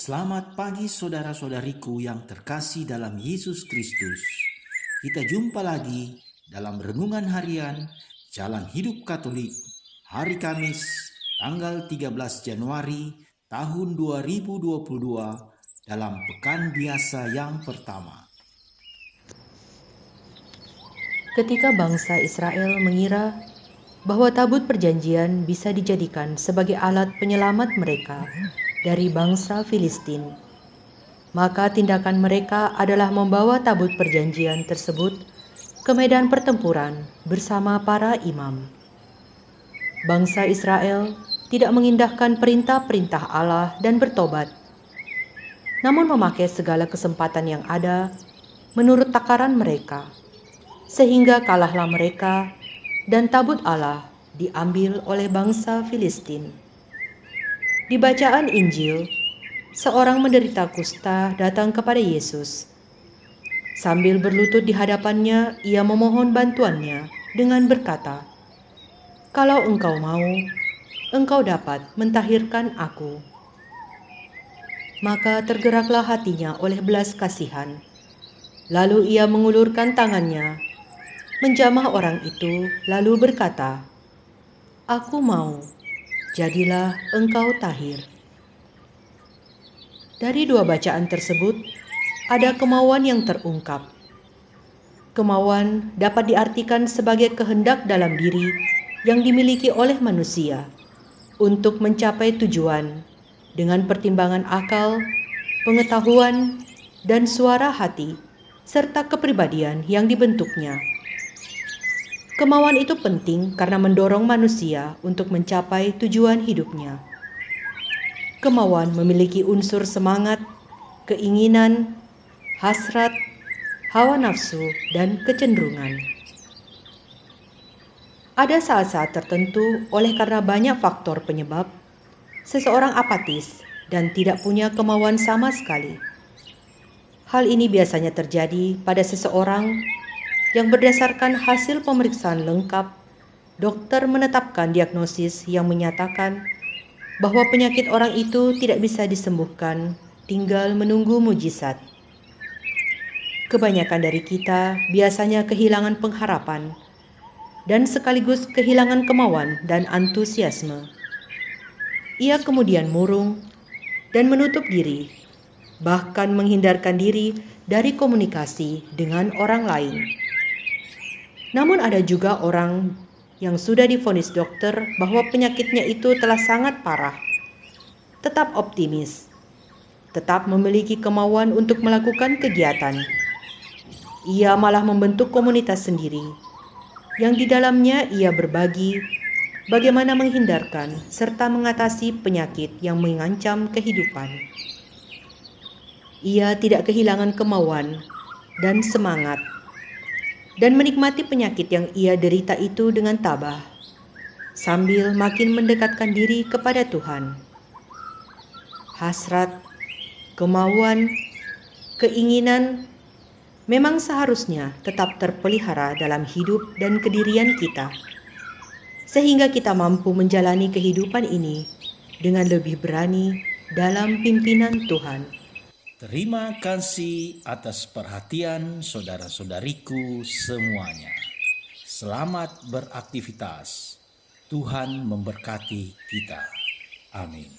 Selamat pagi saudara-saudariku yang terkasih dalam Yesus Kristus. Kita jumpa lagi dalam Renungan Harian Jalan Hidup Katolik hari Kamis tanggal 13 Januari tahun 2022 dalam Pekan Biasa yang pertama. Ketika bangsa Israel mengira bahwa tabut perjanjian bisa dijadikan sebagai alat penyelamat mereka dari bangsa Filistin, maka tindakan mereka adalah membawa tabut perjanjian tersebut ke medan pertempuran bersama para imam. Bangsa Israel tidak mengindahkan perintah-perintah Allah dan bertobat, namun memakai segala kesempatan yang ada menurut takaran mereka, sehingga kalahlah mereka dan tabut Allah diambil oleh bangsa Filistin. Di bacaan Injil, seorang menderita kusta datang kepada Yesus. Sambil berlutut di hadapannya, ia memohon bantuannya dengan berkata, "Kalau engkau mau, engkau dapat mentahirkan aku." Maka tergeraklah hatinya oleh belas kasihan. Lalu ia mengulurkan tangannya, menjamah orang itu, lalu berkata, "Aku mau, jadilah engkau tahir." Dari dua bacaan tersebut, ada kemauan yang terungkap. Kemauan dapat diartikan sebagai kehendak dalam diri yang dimiliki oleh manusia untuk mencapai tujuan dengan pertimbangan akal, pengetahuan, dan suara hati, serta kepribadian yang dibentuknya. Kemauan itu penting karena mendorong manusia untuk mencapai tujuan hidupnya. Kemauan memiliki unsur semangat, keinginan, hasrat, hawa nafsu, dan kecenderungan. Ada saat-saat tertentu oleh karena banyak faktor penyebab, seseorang apatis dan tidak punya kemauan sama sekali. Hal ini biasanya terjadi pada seseorang yang berdasarkan hasil pemeriksaan lengkap, dokter menetapkan diagnosis yang menyatakan bahwa penyakit orang itu tidak bisa disembuhkan, tinggal menunggu mujizat. Kebanyakan dari kita biasanya kehilangan pengharapan dan sekaligus kehilangan kemauan dan antusiasme. Ia kemudian murung dan menutup diri, bahkan menghindarkan diri dari komunikasi dengan orang lain. Namun ada juga orang yang sudah divonis dokter bahwa penyakitnya itu telah sangat parah. Tetap optimis, tetap memiliki kemauan untuk melakukan kegiatan. Ia malah membentuk komunitas sendiri, yang di dalamnya ia berbagi bagaimana menghindarkan serta mengatasi penyakit yang mengancam kehidupan. Ia tidak kehilangan kemauan dan semangat, dan menikmati penyakit yang ia derita itu dengan tabah, sambil makin mendekatkan diri kepada Tuhan. Hasrat, kemauan, keinginan memang seharusnya tetap terpelihara dalam hidup dan kedirian kita, sehingga kita mampu menjalani kehidupan ini dengan lebih berani dalam pimpinan Tuhan. Terima kasih atas perhatian saudara-saudariku semuanya. Selamat beraktivitas. Tuhan memberkati kita. Amin.